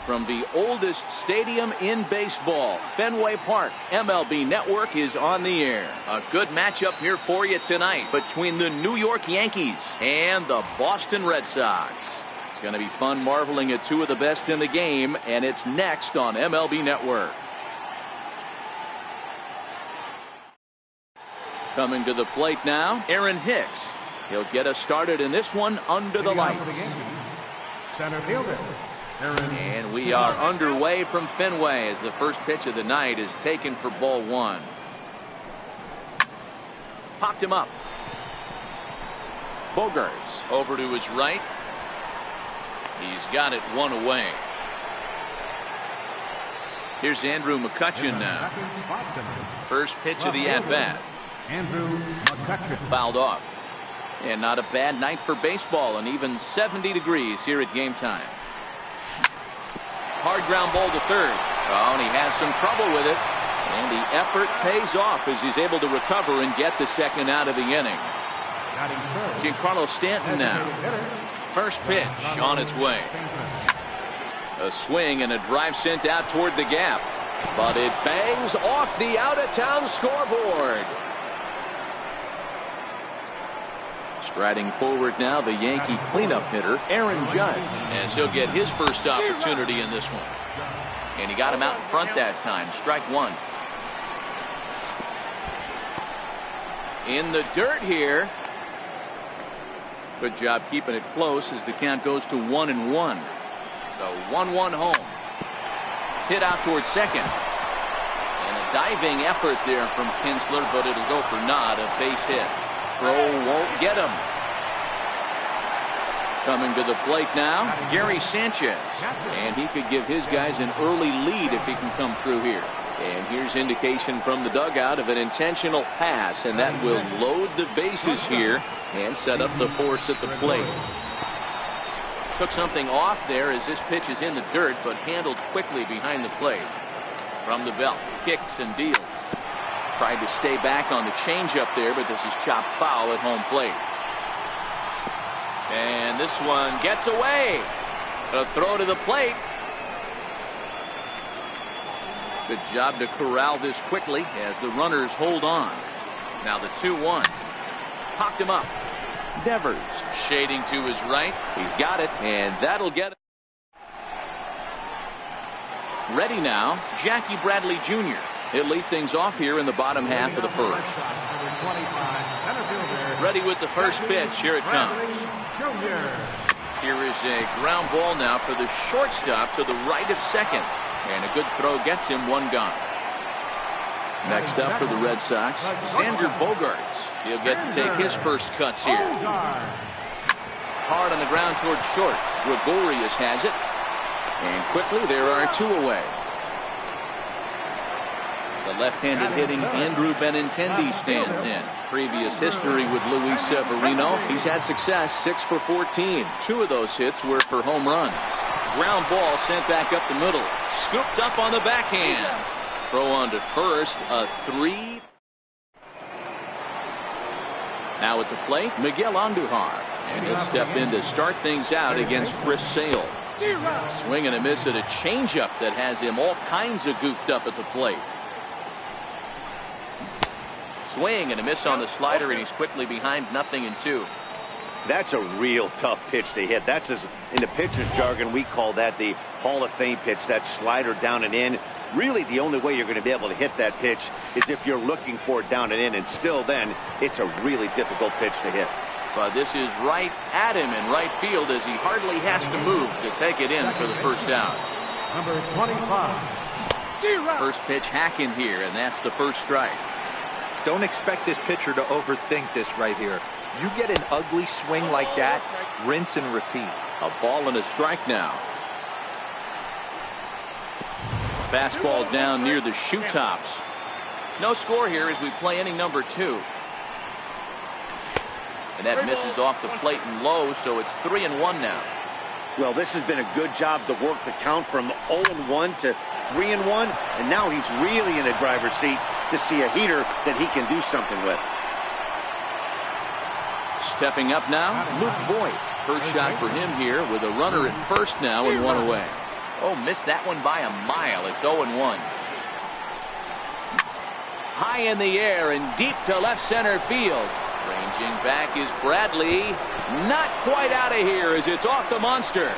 From the oldest stadium in baseball, Fenway Park, MLB Network is on the air. A good matchup here for you tonight between the New York Yankees and the Boston Red Sox. It's going to be fun marveling at two of the best in the game, and it's next on MLB Network. Coming to the plate now, Aaron Hicks. He'll get us started in this one under the lights. Center fielder. And we are underway from Fenway as the first pitch of the night is taken for ball one. Popped him up. Bogarts over to his right. He's got it one away. Here's Andrew McCutchen now. First pitch of the at-bat. Andrew McCutchen. Fouled off. And not a bad night for baseball, and even 70 degrees here at game time. Hard ground ball to third. Oh, and he has some trouble with it. And the effort pays off as he's able to recover and get the second out of the inning. Giancarlo Stanton now. First pitch on its way. A swing and a drive sent out toward the gap. But it bangs off the out-of-town scoreboard. Striding forward now, the Yankee cleanup hitter, Aaron Judge, as he'll get his first opportunity in this one. And he got him out in front that time. Strike one. In the dirt here. Good job keeping it close as the count goes to 1-1. So 1-1 home. Hit out towards second. And a diving effort there from Kinsler, but it'll go for naught, a base hit. Throw won't get him. Coming to the plate now, Gary Sanchez. And he could give his guys an early lead if he can come through here. And here's indication from the dugout of an intentional pass, and that will load the bases here and set up the force at the plate. Took something off there as this pitch is in the dirt, but handled quickly behind the plate. From the belt, kicks and deals. Tried to stay back on the changeup there, but this is chopped foul at home plate. And this one gets away. A throw to the plate. Good job to corral this quickly as the runners hold on. Now the 2-1. Popped him up. Devers shading to his right. He's got it, and that'll get it. Ready now, Jackie Bradley Jr. He'll lead things off here in the bottom half of the first. Ready with the first pitch. Here it comes. Here is a ground ball now for the shortstop to the right of second. And a good throw gets him one gone. Next up for the Red Sox, Xander Bogarts. He'll get to take his first cuts here. Hard on the ground towards short. Gregorius has it. And quickly there are two away. The left-handed hitting Andrew Benintendi stands in. Previous history with Luis Severino. He's had success, 6 for 14. 2 of those hits were for home runs. Ground ball sent back up the middle. Scooped up on the backhand. Throw on to first, a 3. Now at the plate, Miguel Andujar. And he'll step in to start things out against Chris Sale. Swing and a miss at a changeup that has him all kinds of goofed up at the plate. Swing and a miss on the slider, and he's quickly behind 0-2. That's a real tough pitch to hit. That's, as in the pitcher's jargon, we call that the Hall of Fame pitch, that slider down and in. Really, the only way you're going to be able to hit that pitch is if you're looking for it down and in, and still then, it's a really difficult pitch to hit. But this is right at him in right field as he hardly has to move to take it in for the first out. Number 25. First pitch hack in here, and that's the first strike. Don't expect this pitcher to overthink this right here. You get an ugly swing like that, rinse and repeat. A ball and a strike now. Fastball down near the shoe tops. No score here as we play inning number 2. And that misses off the plate and low, so it's 3-1 now. Well, this has been a good job to work the count from 0-1 to 3-1, and now he's really in the driver's seat to see a heater that he can do something with. Stepping up now, Luke Voigt. First shot for him here with a runner at first now and one away. Oh, missed that one by a mile. It's 0-1. High in the air and deep to left center field. Ranging back is Bradley. Not quite out of here as it's off the monster.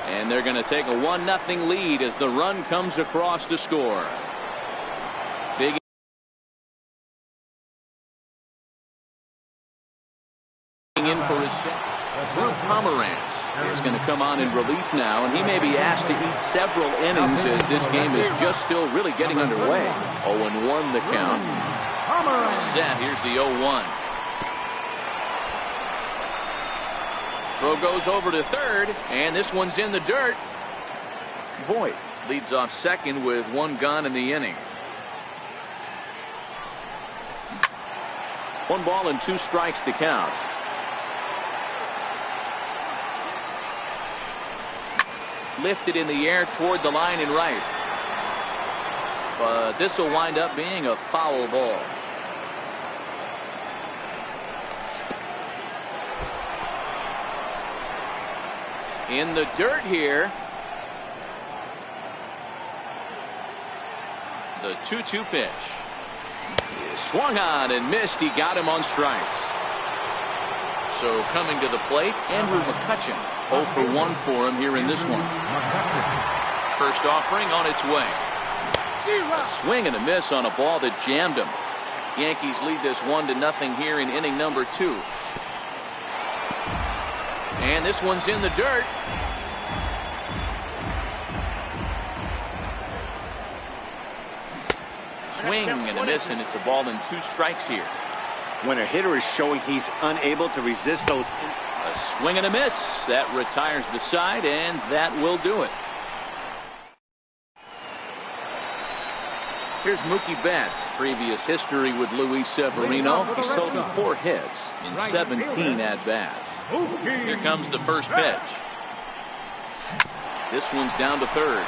And they're going to take a 1-0 lead as the run comes across to score. Big in for his Drew Pomerantz is going to come on in relief now, and he may be asked to eat several innings as this game is just still really getting underway. 0-1 the count. Set. Here's the 0-1. Throw goes over to third, and this one's in the dirt. Voigt leads off second with 1 gone in the inning. 1 ball and 2 strikes to count. Lifted in the air toward the line and right. But this will wind up being a foul ball. In the dirt here. The 2-2 pitch. He swung on and missed. He got him on strikes. So coming to the plate, Andrew McCutchen. 0 for 1 for him here in this one. First offering on its way. A swing and a miss on a ball that jammed him. Yankees lead this 1-0 here in inning number 2. And this one's in the dirt. Swing and a miss, and it's a ball and 2 strikes here. When a hitter is showing he's unable to resist those. A swing and a miss. That retires the side, and that will do it. Here's Mookie Betts. Previous history with Luis Severino. He's totaled 4 hits in 17 at-bats. Here comes the first pitch. This one's down to third.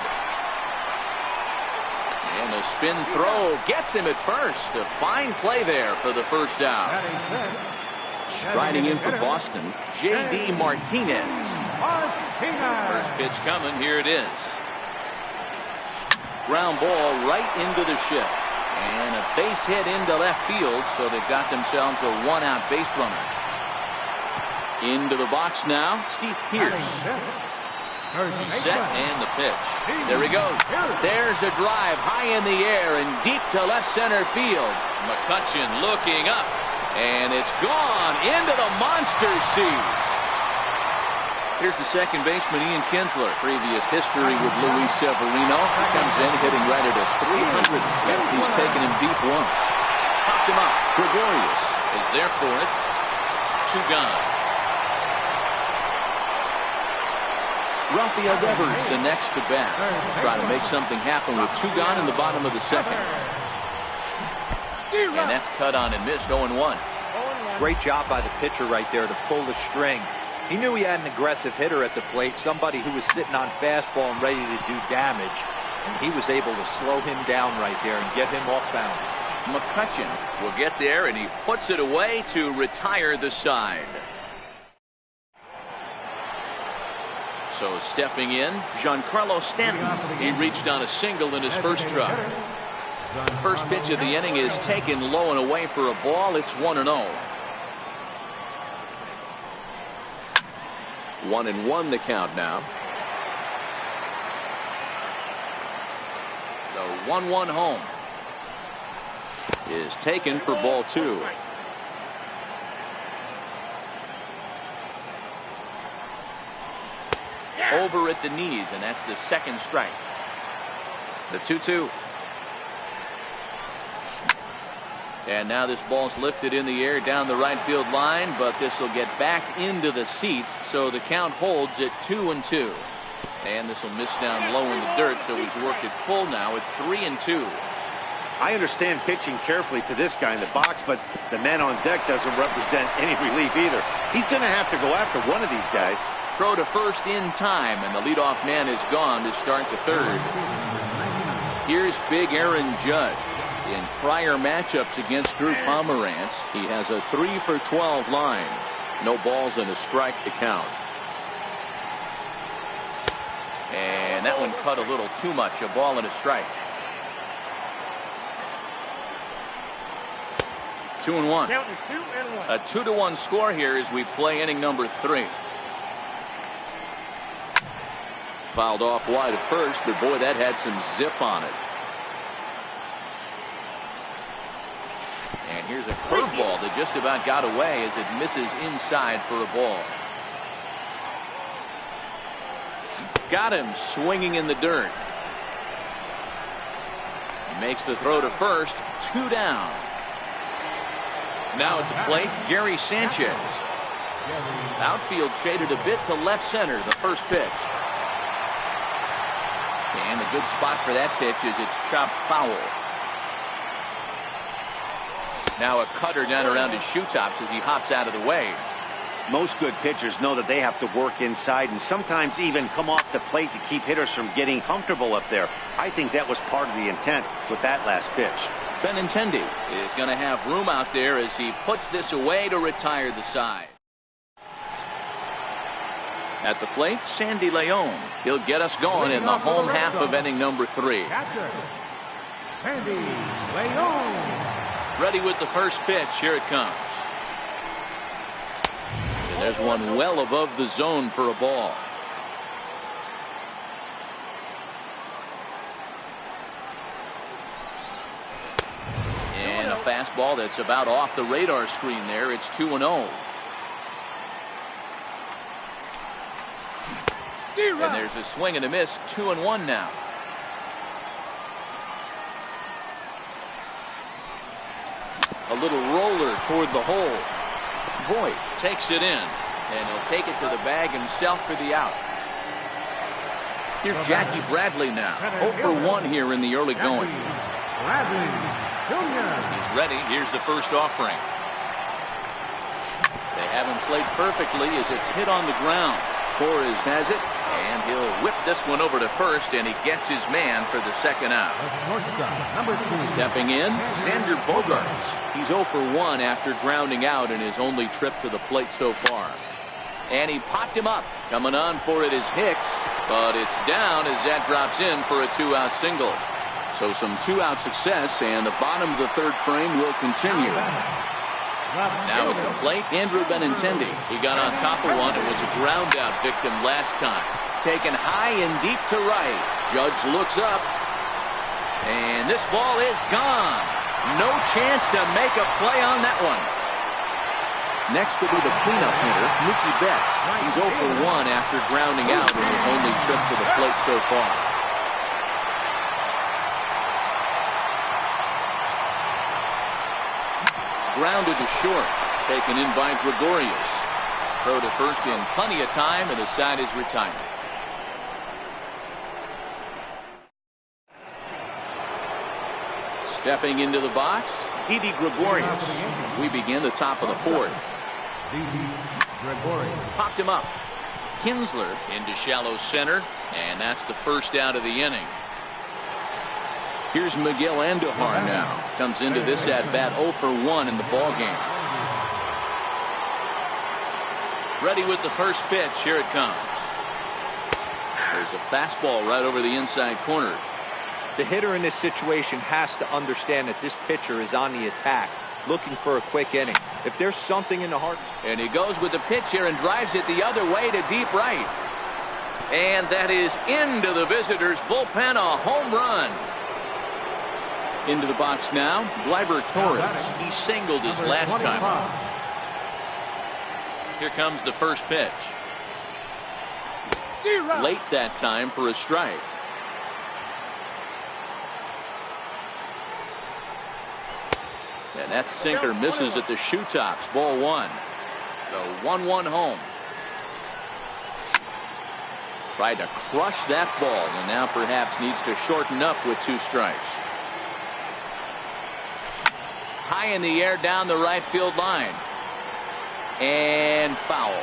And a spin throw gets him at first. A fine play there for the first out. Striding in for Boston, J.D. Martinez. First pitch coming. Here it is. Ground ball right into the shift. And a base hit into left field, so they've got themselves a 1-out base runner. Into the box now, Steve Pearce. He's set and the pitch. There he goes. There's a drive high in the air and deep to left center field. McCutchen looking up, and it's gone into the monster seats. Here's the second baseman, Ian Kinsler. Previous history with Luis Severino. He comes in hitting right at a 300. He's taken him deep once. Popped him up. Gregorius is there for it. 2 gone. Rafael Devers the next to bat. Trying to make something happen with 2 gone in the bottom of the second. And that's cut on and missed. 0-1. Great job by the pitcher right there to pull the string. He knew he had an aggressive hitter at the plate, somebody who was sitting on fastball and ready to do damage, and he was able to slow him down right there and get him off balance. McCutchen will get there, and he puts it away to retire the side. So stepping in, Giancarlo Stanton. He reached on a single in his first try. First pitch of the inning is taken low and away for a ball. It's 1-0. 1-1 the count now. The 1-1 home is taken for ball 2. Over at the knees, and that's the second strike. The 2-2. And now this ball's lifted in the air down the right field line, but this will get back into the seats, so the count holds at 2-2. And this will miss down low in the dirt, so he's worked it full now at 3-2. I understand pitching carefully to this guy in the box, but the man on deck doesn't represent any relief either. He's going to have to go after one of these guys. Throw to first in time, and the leadoff man is gone to start the third. Here's big Aaron Judge. In prior matchups against Drew Pomerantz, he has a 3 for 12 line. No balls and a strike to count. And that one cut a little too much. A ball and a strike. 2-1. Count is 2-1. A 2-1 score here as we play inning number 3. Fouled off wide at first, but boy, that had some zip on it. And here's a curveball that just about got away as it misses inside for a ball. Got him swinging in the dirt. He makes the throw to first. 2 down. Now at the plate, Gary Sanchez. Outfield shaded a bit to left center, the first pitch. And a good spot for that pitch is it's chopped foul. Now a cutter down around his shoe tops as he hops out of the way. Most good pitchers know that they have to work inside and sometimes even come off the plate to keep hitters from getting comfortable up there. I think that was part of the intent with that last pitch. Benintendi is going to have room out there as he puts this away to retire the side. At the plate, Sandy Leon. He'll get us going in the home half of inning number 3. Catcher, Sandy Leon. Ready with the first pitch. Here it comes. And there's one well above the zone for a ball. And a fastball that's about off the radar screen there. It's 2-0. And there's a swing and a miss. 2-1 now. A little roller toward the hole. Voit takes it in, and he'll take it to the bag himself for the out. Here's Jackie Bradley now. 0 for 1 here in the early going. Bradley Jr. He's ready. Here's the first offering. They haven't played perfectly as it's hit on the ground. Torres has it, and he'll whip this one over to first, and he gets his man for the second out. Number 2. Stepping in, Xander Bogaerts. He's 0 for 1 after grounding out in his only trip to the plate so far. And he popped him up. Coming on for it is Hicks, but it's down as that drops in for a 2-out single. So some 2-out success, and the bottom of the 3rd frame will continue. Now at the plate, Andrew Benintendi. He got on top of one. It was a ground out victim last time. Taken high and deep to right. Judge looks up. And this ball is gone. No chance to make a play on that one. Next will be the cleanup hitter, Mookie Betts. He's 0 for 1 after grounding out in his only trip to the plate so far. Grounded to short. Taken in by Gregorius. Throw to first in plenty of time, and the side is retired. Stepping into the box, Didi Gregorius as we begin the top of the 4th. Popped him up. Kinsler into shallow center, and that's the first out of the inning. Here's Miguel Andujar now. Comes into this at-bat 0 for 1 in the ballgame. Ready with the first pitch. Here it comes. There's a fastball right over the inside corner. The hitter in this situation has to understand that this pitcher is on the attack, looking for a quick inning. If there's something in the heart. And he goes with the pitch here and drives it the other way to deep right. And that is into the visitors' bullpen, a home run. Into the box now, Gleyber Torres. He singled his last time up. Here comes the first pitch. Late that time for a strike. And that sinker misses at the shoe tops. Ball 1. The 1-1 home. Tried to crush that ball, and now perhaps needs to shorten up with 2 strikes. High in the air down the right field line. And foul.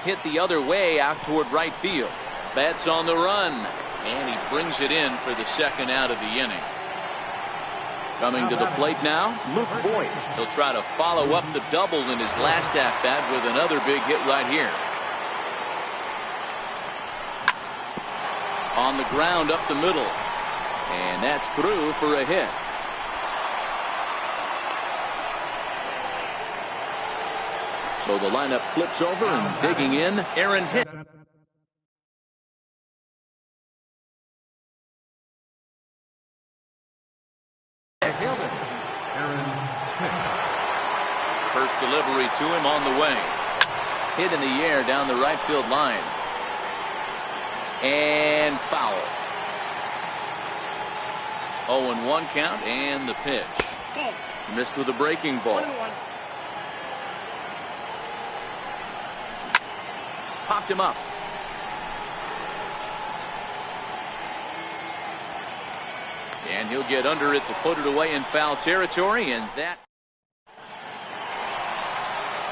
Hit the other way out toward right field. Betts on the run. And he brings it in for the second out of the inning. Coming to the plate now, Luke Voigt. He'll try to follow up the double in his last at-bat with another big hit right here. On the ground up the middle. And that's through for a hit. So the lineup flips over and digging in, Aaron Hicks. First delivery to him on the way. Hit in the air down the right field line. And foul. 0-1 count and the pitch. Missed with a breaking ball. Popped him up. And he'll get under it to put it away in foul territory, and that.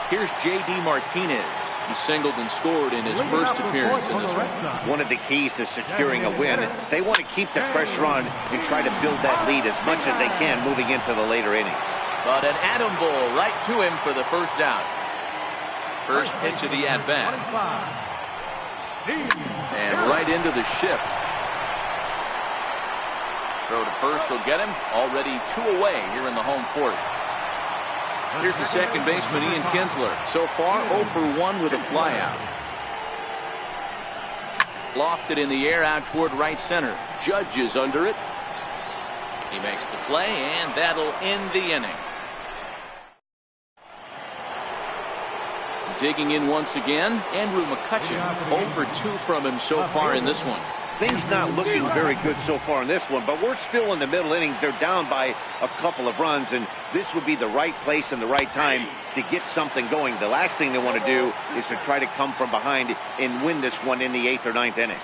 Here's J.D. Martinez. He singled and scored in his first appearance in this one. One of the keys to securing a win, they want to keep the pressure on and try to build that lead as much as they can moving into the later innings. But an atom ball right to him for the first out. First pitch of the at-bat. And right into the shift. Throw to first will get him. Already 2 away here in the home fourth. Here's the second baseman, Ian Kinsler. So far, 0 for 1 with a flyout. Lofted in the air out toward right center. Judge is under it. He makes the play, and that'll end the inning. Digging in once again, Andrew McCutchen. 0 for 2 from him so far in this one. Things not looking very good so far in this one, but we're still in the middle innings. They're down by a couple of runs, and this would be the right place and the right time to get something going. The last thing they want to do is to try to come from behind and win this one in the 8th or 9th inning.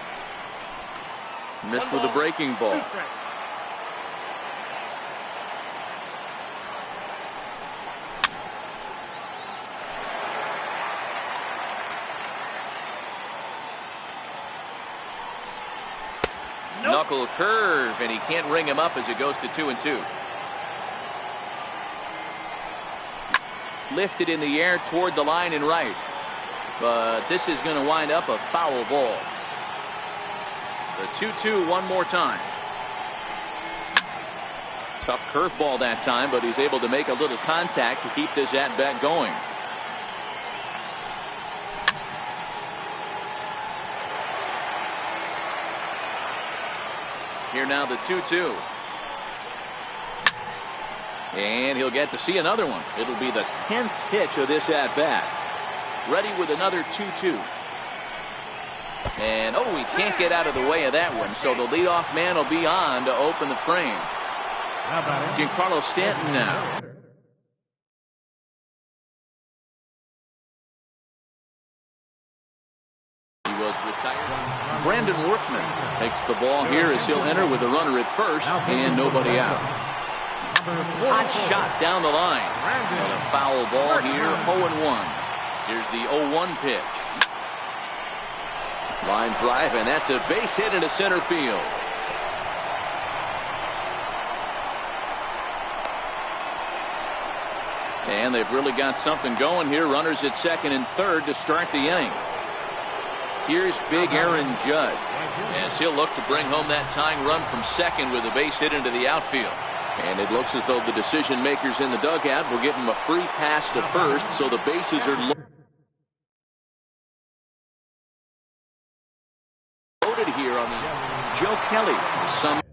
Missed with a breaking ball. Knuckle curve, and he can't ring him up as it goes to 2-2. Lifted in the air toward the line and right. But this is going to wind up a foul ball. The 2-2 one more time. Tough curveball that time, but he's able to make a little contact to keep this at-bat going. Here now the 2-2. And he'll get to see another one. It'll be the 10th pitch of this at-bat. Ready with another 2-2. And, oh, he can't get out of the way of that one, so the leadoff man will be on to open the frame. Giancarlo Stanton now. He was retired. Brandon Workman takes the ball here as he'll enter with a runner at first and nobody out. Hot shot down the line. And a foul ball here, 0-1. Here's the 0-1 pitch. Line drive, and that's a base hit into center field. And they've really got something going here. Runners at second and third to start the inning. Here's big Aaron Judge as he'll look to bring home that tying run from second with a base hit into the outfield. And it looks as though the decision makers in the dugout will give him a free pass to first, so the bases are loaded here on the Joe Kelly. Some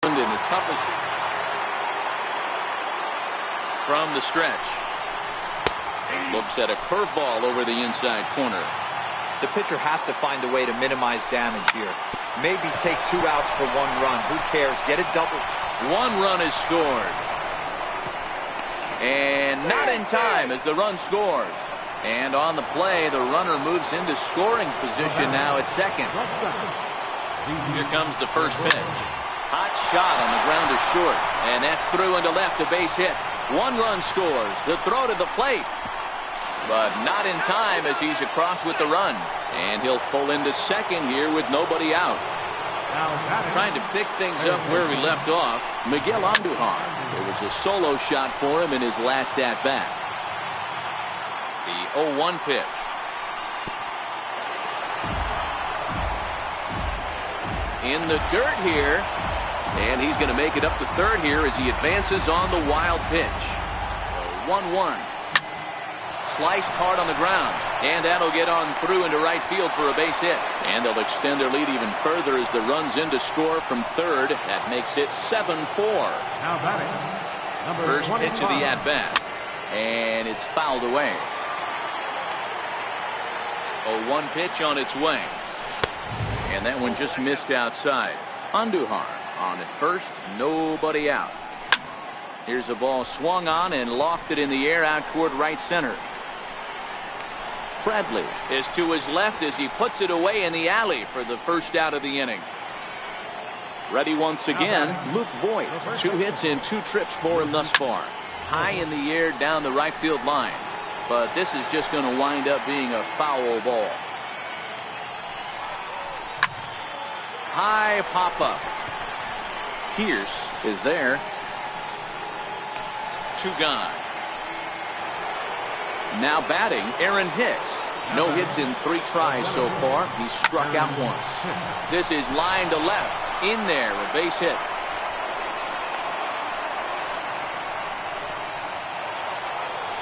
in the toughest from the stretch. Looks at a curveball over the inside corner. The pitcher has to find a way to minimize damage here. Maybe take 2 outs for 1 run. Who cares? Get a double. 1 run is scored. And not in time as the run scores. And on the play, the runner moves into scoring position now at second. Here comes the first pitch. Hot shot on the ground to short. And that's through into left, a base hit. 1 run scores. The throw to the plate. But not in time as he's across with the run. And he'll pull into second here with nobody out. Trying to pick things up where he left off, Miguel Andujar. It was a solo shot for him in his last at-bat. The 0-1 pitch. In the dirt here. And he's going to make it up to third here as he advances on the wild pitch. 1-1. Sliced hard on the ground. And that'll get on through into right field for a base hit. And they'll extend their lead even further as the run's in to score from third. That makes it 7-4. Now batting, number First 25. pitch of the at-bat. And it's fouled away. 0-1 pitch on its way. And that one just missed outside. Andujar on at first, nobody out. Here's a ball swung on and lofted in the air out toward right center. Bradley is to his left as he puts it away in the alley for the first out of the inning. Ready once again, Luke Voigt. 2 hits and 2 trips for him thus far. High in the air down the right field line. But this is just going to wind up being a foul ball. High pop up. Pierce is there. 2 gone. Now batting, Aaron Hicks. No hits in 3 tries so far. He's struck out once. This is line to left. In there, a base hit.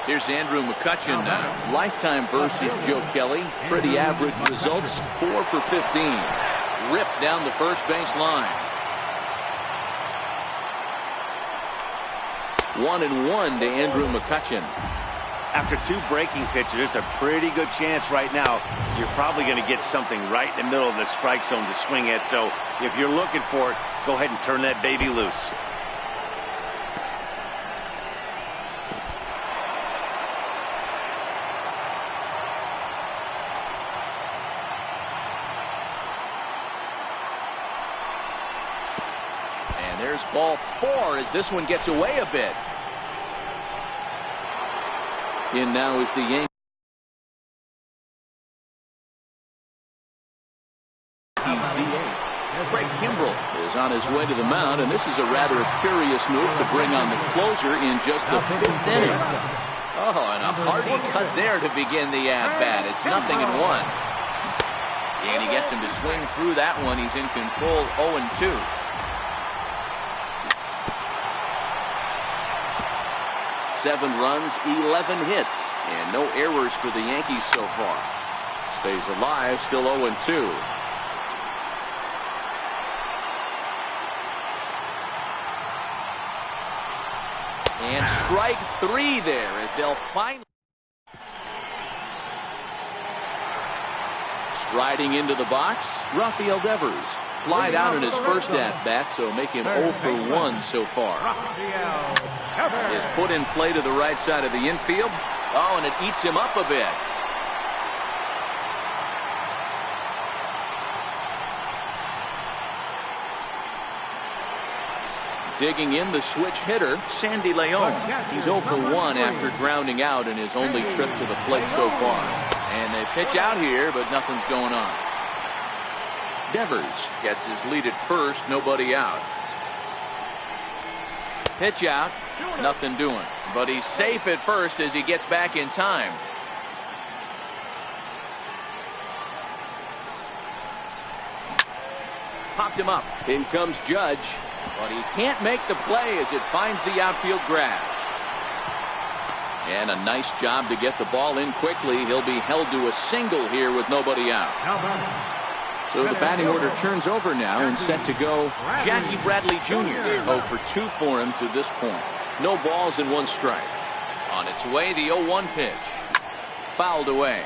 Here's Andrew McCutchen now. Lifetime versus Joe Kelly. Pretty average results. 4 for 15. Ripped down the first base line. 1-1 to Andrew McCutchen. After 2 breaking pitches, there's a pretty good chance right now you're probably going to get something right in the middle of the strike zone to swing at. So if you're looking for it, go ahead and turn that baby loose. And there's ball 4 as this one gets away a bit. In now is the Yankees DA. Craig Kimbrell is on his way to the mound, and this is a rather curious move to bring on the closer in just the 5th inning. Oh, and a hearty cut there to begin the at-bat. It's 0-1. And he gets him to swing through that one. He's in control 0-2. Seven runs, 11 hits, and no errors for the Yankees so far. Stays alive, still 0-2. And strike 3 there as they'll finally. Striding into the box, Rafael Devers. Flied out in his first at-bat, so make him 0 for 1 so far. Is put in play to the right side of the infield. Oh, and it eats him up a bit. Digging in the switch hitter, Sandy Leon. He's 0 for 1 after grounding out in his only trip to the plate so far. And they pitch out here, but nothing's going on. Devers gets his lead at first, nobody out. Pitch out, nothing doing. But he's safe at first as he gets back in time. Popped him up. In comes Judge. But he can't make the play as it finds the outfield grass. And a nice job to get the ball in quickly. He'll be held to a single here with nobody out. So the batting order turns over now and set to go. Jackie Bradley Jr. 0 for 2 for him to this point. No balls and 1 strike. On its way, the 0-1 pitch. Fouled away.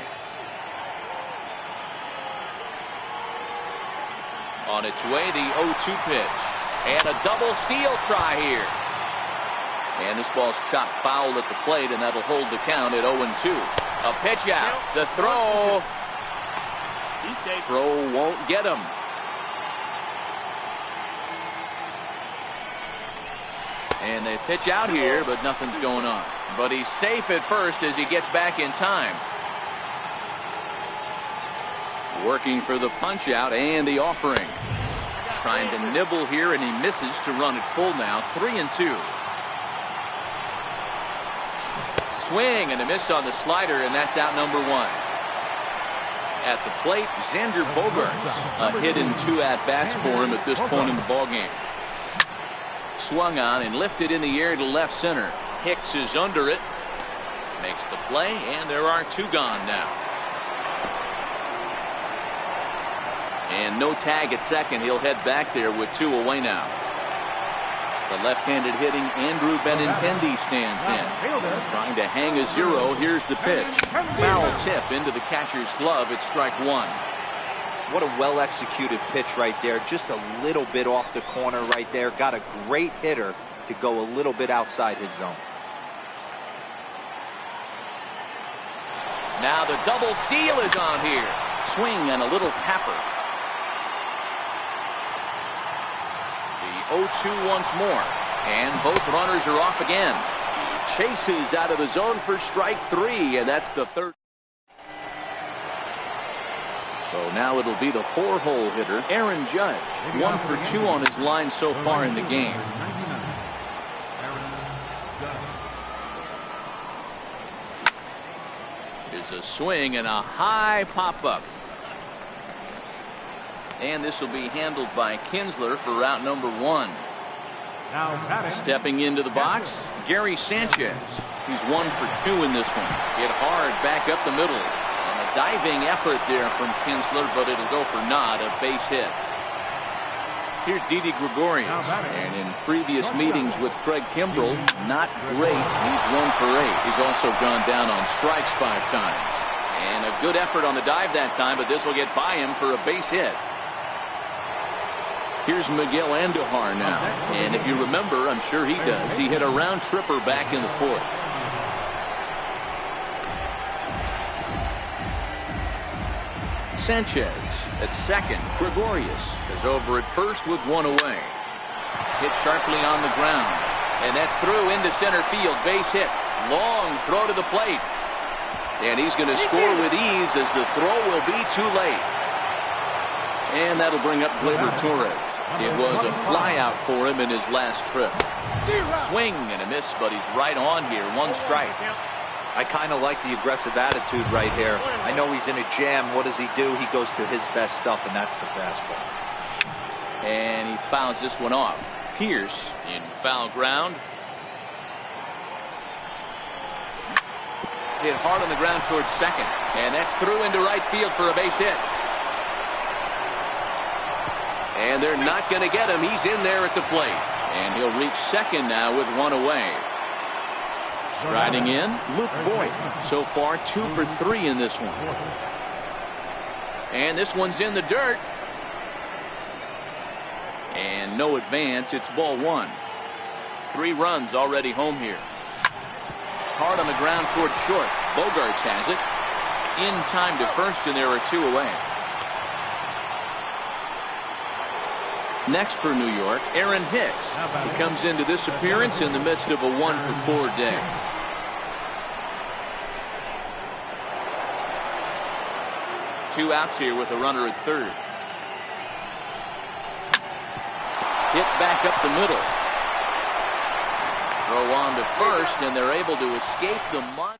On its way, the 0-2 pitch. And a double steal try here. And this ball's chopped foul at the plate, and that'll hold the count at 0-2. A pitch out. The throw. Throw won't get him. And they pitch out here, but nothing's going on. But he's safe at first as he gets back in time. Working for the punch out and the offering. Trying to nibble here, and he misses to run it full now. 3-2. Swing and a miss on the slider, and that's out number 1. At the plate, Xander Bogaerts. A hit in 2 at-bats for him at this point in the ballgame. Swung on and lifted in the air to left center. Hicks is under it. Makes the play, and there are 2 gone now. And no tag at second. He'll head back there with 2 away now. The left-handed hitting Andrew Benintendi stands in. Trying to hang a 0. Here's the pitch. Foul tip into the catcher's glove. It's strike 1. What a well-executed pitch right there. Just a little bit off the corner right there. Got a great hitter to go a little bit outside his zone. Now the double steal is on here. Swing and a little tapper. The 0-2 once more. And both runners are off again. He chases out of the zone for strike 3, and that's the 3rd. So now it'll be the 4-hole hitter, Aaron Judge. 1 for 2 on his line so far in the game. Here's a swing and a high pop-up. And this will be handled by Kinsler for route number 1. Stepping into the box, Gary Sanchez. He's 1 for 2 in this one. Hit hard back up the middle. Diving effort there from Kinsler, but it'll go for naught, a base hit. Here's Didi Gregorius, and in previous meetings with Craig Kimbrell, not great. He's 1 for 8. He's also gone down on strikes 5 times. And a good effort on the dive that time, but this will get by him for a base hit. Here's Miguel Andujar now, and if you remember, I'm sure he does, he hit a round tripper back in the 4th. Sanchez at second. Gregorius is over at first with 1 away. Hit sharply on the ground, and that's through into center field. Base hit. Long throw to the plate, and he's going to score with ease as the throw will be too late. And that'll bring up Gleyber Torres. It was a fly out for him in his last trip. Swing and a miss, but he's right on here. 1 strike. I kind of like the aggressive attitude right here. I know he's in a jam. What does he do? He goes to his best stuff, and that's the fastball. And he fouls this one off. Pierce in foul ground. Hit hard on the ground towards second. And that's through into right field for a base hit. And they're not going to get him. He's in there at the plate. And he'll reach second now with 1 away. Riding in, Luke Boyd. So far, 2 for 3 in this one. And this one's in the dirt. And no advance. It's ball 1. 3 runs already home here. Hard on the ground towards short. Bogaerts has it. In time to first, and there are 2 away. Next for New York, Aaron Hicks. He comes into this appearance in the midst of a 1 for 4 day. Two outs here with a runner at third. Hit back up the middle. Throw on to first, and they're able to escape the mud.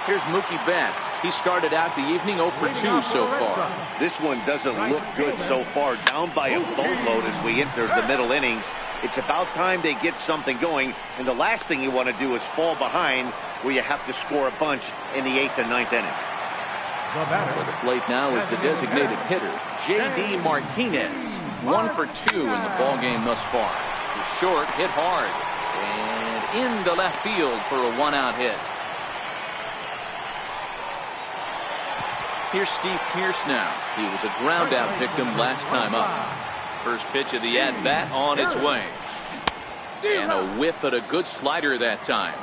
Here's Mookie Betts. He started out the evening 0 for 2 so far. This one doesn't look good so far. Down by a boatload as we enter the middle innings. It's about time they get something going, and the last thing you want to do is fall behind where you have to score a bunch in the 8th and 9th inning. For the plate now is the designated hitter, J.D. Martinez. 1 for 2 in the ballgame thus far. The short hit hard and into left field for a 1-out hit. Here's Steve Pierce now. He was a ground-out victim last time up. First pitch of the at-bat on its way. And a whiff at a good slider that time.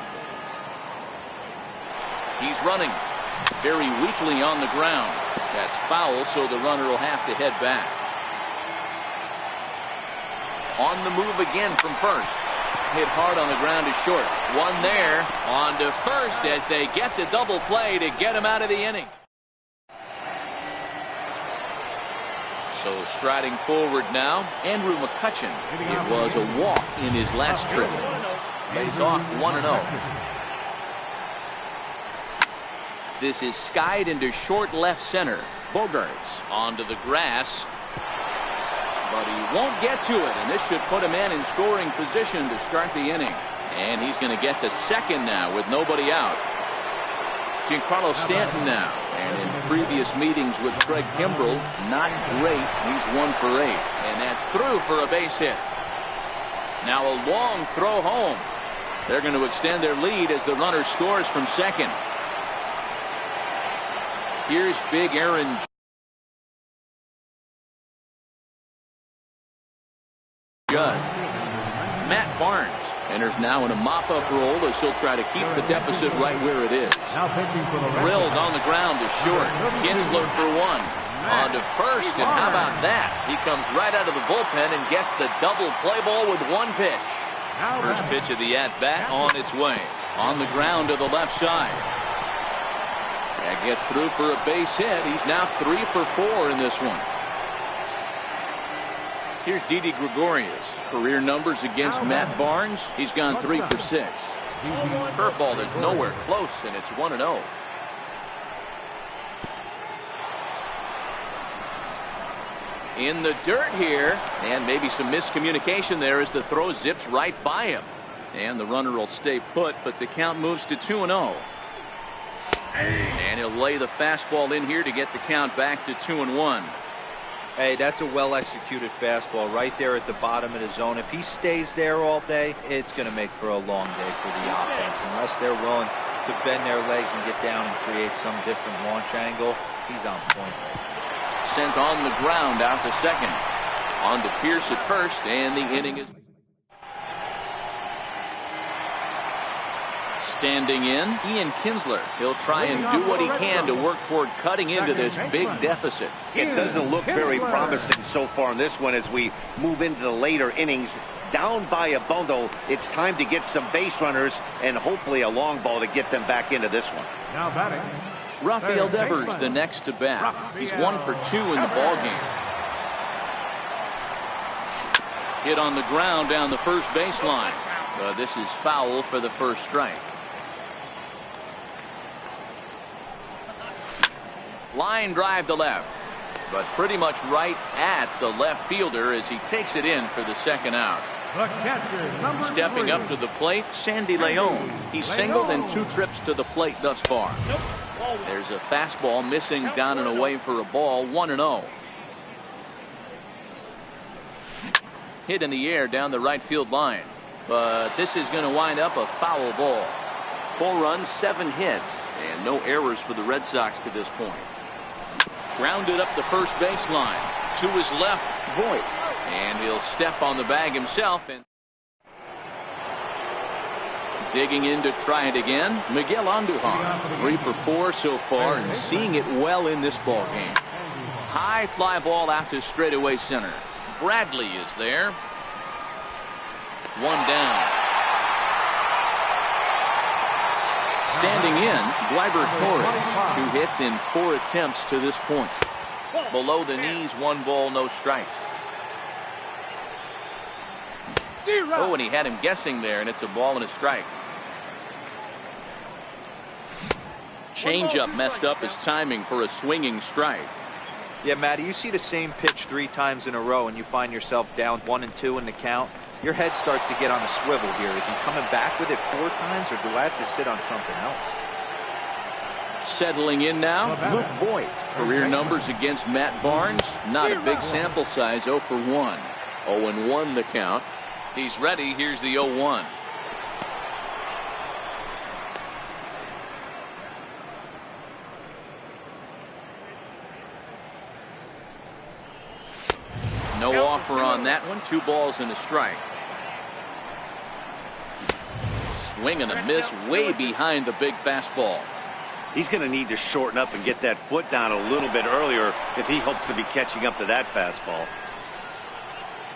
He's running very weakly on the ground. That's foul, so the runner will have to head back. On the move again from first. Hit hard on the ground to short. One there. On to first as they get the double play to get him out of the inning. So striding forward now, Andrew McCutchen. It was a walk in his last trip. Lays off 1-0. This is skied into short left center. Bogarts onto the grass. But he won't get to it, and this should put him in scoring position to start the inning. And he's going to get to second now with nobody out. Giancarlo Stanton now. And in previous meetings with Craig Kimbrell, not great. He's 1 for 8. And that's through for a base hit. Now a long throw home. They're going to extend their lead as the runner scores from second. Here's big Aaron Judd. Matt Barnes enters now in a mop-up role as he'll try to keep the deficit right where it is. Drilled on the ground to short. Kinsler for 1. On to first, and how about that? He comes right out of the bullpen and gets the double play ball with 1 pitch. First pitch of the at-bat on its way. On the ground to the left side. That gets through for a base hit. He's now 3 for 4 in this one. Here's Didi Gregorius. Career numbers against Matt Barnes. He's gone 3 for 6. Curveball is nowhere close, and it's 1-0. In the dirt here, and maybe some miscommunication there as the throw zips right by him. And the runner will stay put, but the count moves to 2-0. And he'll lay the fastball in here to get the count back to 2-1. Hey, that's a well-executed fastball right there at the bottom of the zone. If he stays there all day, it's going to make for a long day for the offense. Unless they're willing to bend their legs and get down and create some different launch angle, he's on point. Sent on the ground out to second. On to Pierce at first, and the inning is... Standing in, Ian Kinsler. He'll try and do what he can to work toward cutting into this big deficit. It doesn't look very promising so far in this one as we move into the later innings. Down by a bundle, it's time to get some base runners and hopefully a long ball to get them back into this one. Now batting, Rafael Devers the next to bat. He's 1 for 2 in the ballgame. Hit on the ground down the first baseline. This is foul for the first strike. Line drive to left, but pretty much right at the left fielder as he takes it in for the second out. the catcher, number Stepping 3. up to the plate, Sandy Leon. He's singled in 2 trips to the plate thus far. There's a fastball missing down and away for a ball, 1-0. Hit in the air down the right field line, but this is going to wind up a foul ball. 4 runs, 7 hits, and no errors for the Red Sox to this point. Grounded up the first baseline. To his left, Voit. And he'll step on the bag himself. And digging in to try it again, Miguel Andujar. 3 for 4 so far and seeing it well in this ball game. High fly ball out to straightaway center. Bradley is there. 1 down. Standing in, Gleyber Torres. 2 hits in 4 attempts to this point. Below the knees, 1 ball, no strikes. Oh, and he had him guessing there, and it's a ball and a strike. Changeup messed up his timing for a swinging strike. Yeah, Matty, you see the same pitch 3 times in a row and you find yourself down 1-2 in the count. Your head starts to get on a swivel here. Is he coming back with it 4 times, or do I have to sit on something else? Settling in now, Luke Voit. Career numbers against Matt Barnes. Not a big sample size, 0 for 1. 0-1 the count. He's ready. Here's the 0-1. No offer on that one. 2 balls and a strike. Swing and a miss way behind the big fastball. He's going to need to shorten up and get that foot down a little bit earlier if he hopes to be catching up to that fastball.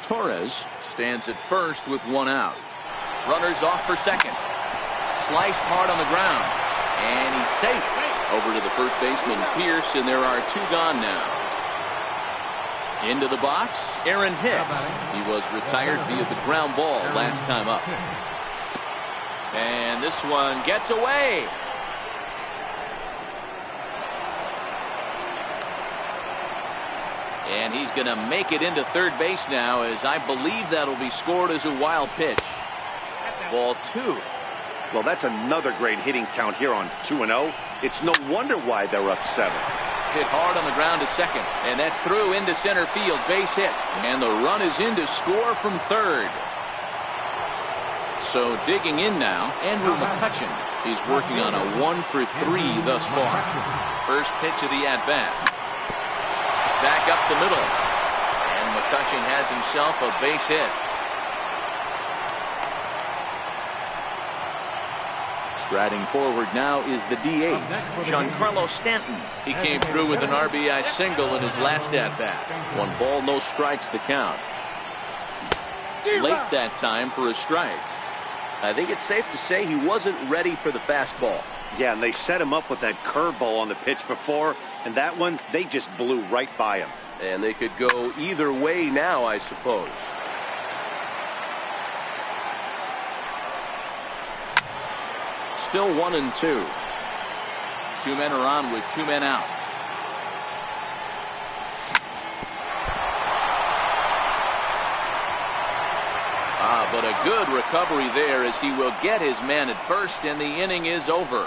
Torres stands at first with one out. Runners off for second. Sliced hard on the ground. And he's safe. Over to the first baseman, Pierce, and there are two gone now. Into the box, Aaron Hicks. He was retired via the ground ball last time up. And this one gets away. And he's going to make it into third base now, as I believe that'll be scored as a wild pitch. Ball two. Well, that's another great hitting count here on 2-0. It's no wonder why they're up 7. Hit hard on the ground to second, and that's through into center field. Base hit, and the run is in to score from third. So digging in now, Andrew McCutchen. He's working on a 1-for-3 thus far. First pitch of the at-bat. Back up the middle, and McCutchen has himself a base hit. Striding forward now is the DH, Giancarlo Stanton. He came through with an RBI single in his last at-bat. 1 ball, no strikes the count. Late that time for a strike. I think it's safe to say he wasn't ready for the fastball. Yeah, and they set him up with that curveball on the pitch before, and that one, they just blew right by him. And they could go either way now, I suppose. Still 1-2. 2 men are on with 2 men out. But a good recovery there, as he will get his man at first, and the inning is over.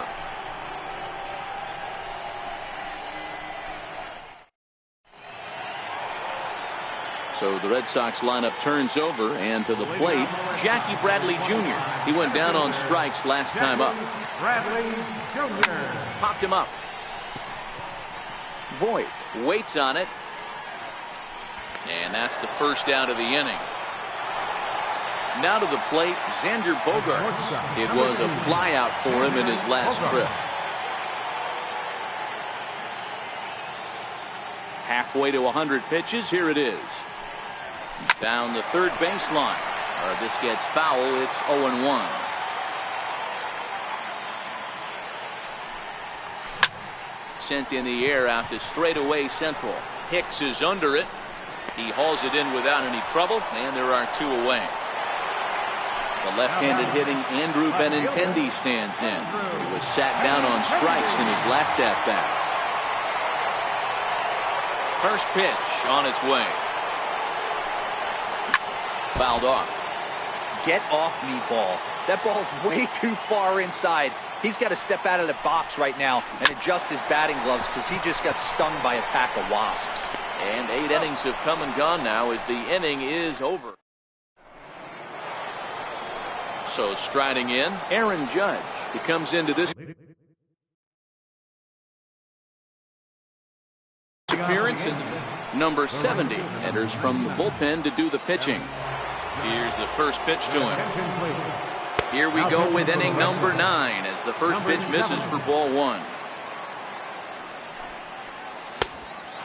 So the Red Sox lineup turns over, and to the plate, Jackie Bradley Jr. He went down on strikes last time up. Bradley Jr. Popped him up. Voigt waits on it. And that's the first out of the inning. Now to the plate, Xander Bogaerts. It was a flyout for him in his last trip. Halfway to 100 pitches, here it is. Down the third baseline. This gets foul. It's 0-1. Sent in the air out to straightaway central. Hicks is under it. He hauls it in without any trouble, and there are 2 away. The left-handed hitting Andrew Benintendi stands in. He was sat down on strikes in his last at-bat. First pitch on its way. Fouled off. Get off me, ball. That ball's way too far inside. He's got to step out of the box right now and adjust his batting gloves, because he just got stung by a pack of wasps. And 8 innings have come and gone now as the inning is over. So striding in, Aaron Judge. He comes into this appearance, and number 70 enters from the bullpen to do the pitching. Here's the first pitch to him. Here we go with inning number 9 as the first pitch misses for ball 1.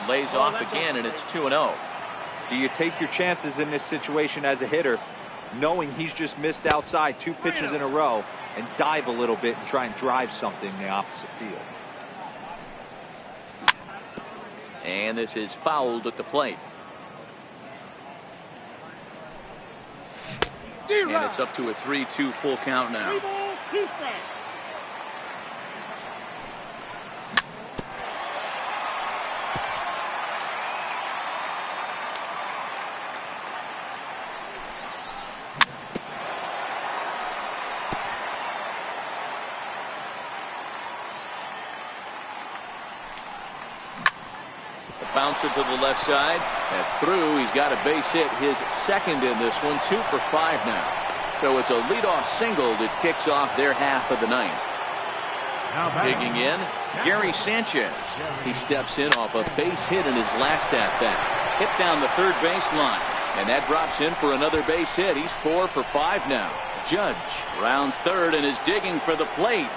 Lays off again, and it's 2-0. Do you take your chances in this situation as a hitter, knowing he's just missed outside 2 pitches in a row, and dive a little bit and try and drive something in the opposite field? And this is fouled at the plate. And it's up to a 3-2 full count now. 3 balls, 2 strikes. Bouncer to the left side. That's through. He's got a base hit, his second in this one. 2 for 5 now. So it's a leadoff single that kicks off their half of the 9th. Digging in, Gary Sanchez. He steps in off a base hit in his last at-bat. Hit down the third baseline, and that drops in for another base hit. He's 4 for 5 now. Judge rounds third and is digging for the plate.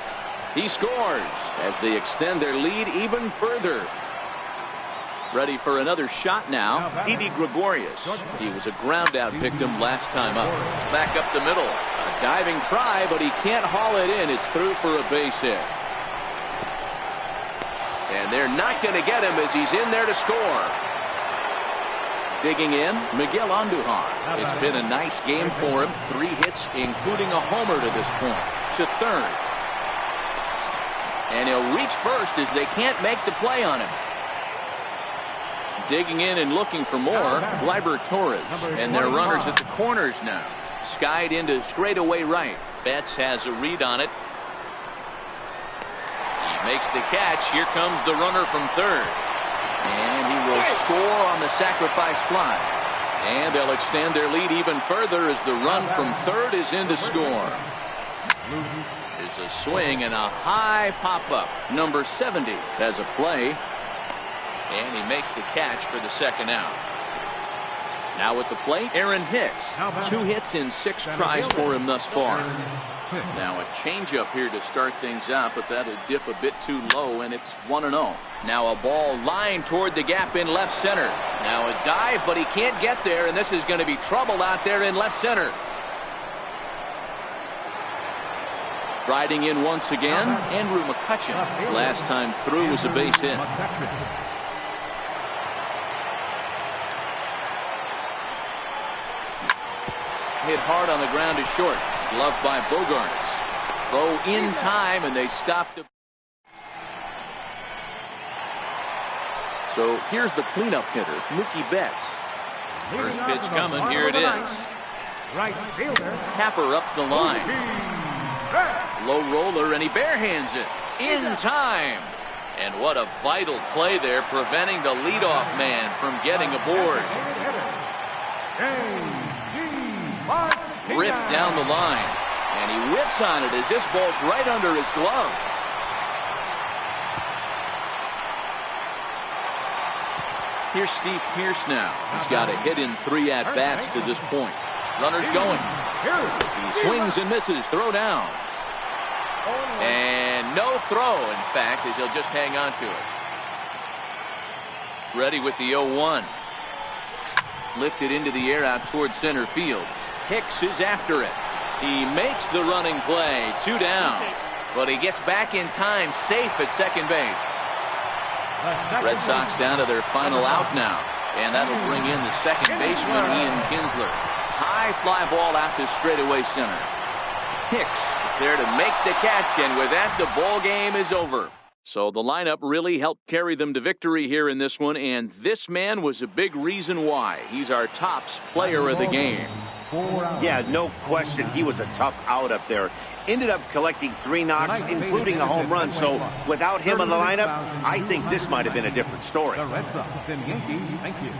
He scores as they extend their lead even further. Ready for another shot now. Didi Gregorius. He was a ground out victim last time up. Back up the middle. A diving try, but he can't haul it in. It's through for a base hit. And they're not going to get him as he's in there to score. Digging in, Miguel Andujar. It's been a nice game for him. 3 hits, including a homer to this point. To third. And he'll reach first as they can't make the play on him. Digging in and looking for more, Gleyber Torres. And their runners at the corners now. Skied into straightaway right. Betts has a read on it. He makes the catch. Here comes the runner from third. And he will score on the sacrifice fly. And they'll extend their lead even further as the run from third is in to score. There's a swing and a high pop-up. Number 70 has a play. And he makes the catch for the second out. Now at the plate, Aaron Hicks. 2 hits in 6 tries for him thus far. Now a changeup here to start things out, but that'll dip a bit too low, and it's 1-0. Now a ball lined toward the gap in left center. Now a dive, but he can't get there, and this is going to be trouble out there in left center. Striding in once again, Andrew McCutchen. Last time through was a base hit. Hit hard on the ground to short. Gloved by Bogarts. Throw in time, and they stopped it. So here's the cleanup hitter, Mookie Betts. First pitch coming. Here it is. Right fielder. Tapper up the line. Low roller, and he barehands it. In time. And what a vital play there, preventing the leadoff man from getting aboard. Ripped down the line. And he whips on it as this ball's right under his glove. Here's Steve Pearce now. He's got a hit in 3 at-bats to this point. Runner's going. He swings and misses. Throw down. And no throw, in fact, as he'll just hang on to it. Ready with the 0-1. Lifted into the air out towards center field. Hicks is after it. He makes the running play. 2 down. But he gets back in time, safe at second base. Red Sox down to their final out now. And that'll bring in the second baseman, Ian Kinsler. High fly ball out to straightaway center. Hicks is there to make the catch, and with that, the ball game is over. So the lineup really helped carry them to victory here in this one, and this man was a big reason why. He's our tops player of the game. Yeah, no question. He was a tough out up there. Ended up collecting 3 knocks, including a home run. So without him in the lineup, I think this might have been a different story. The Red Sox and Yankees, thank you.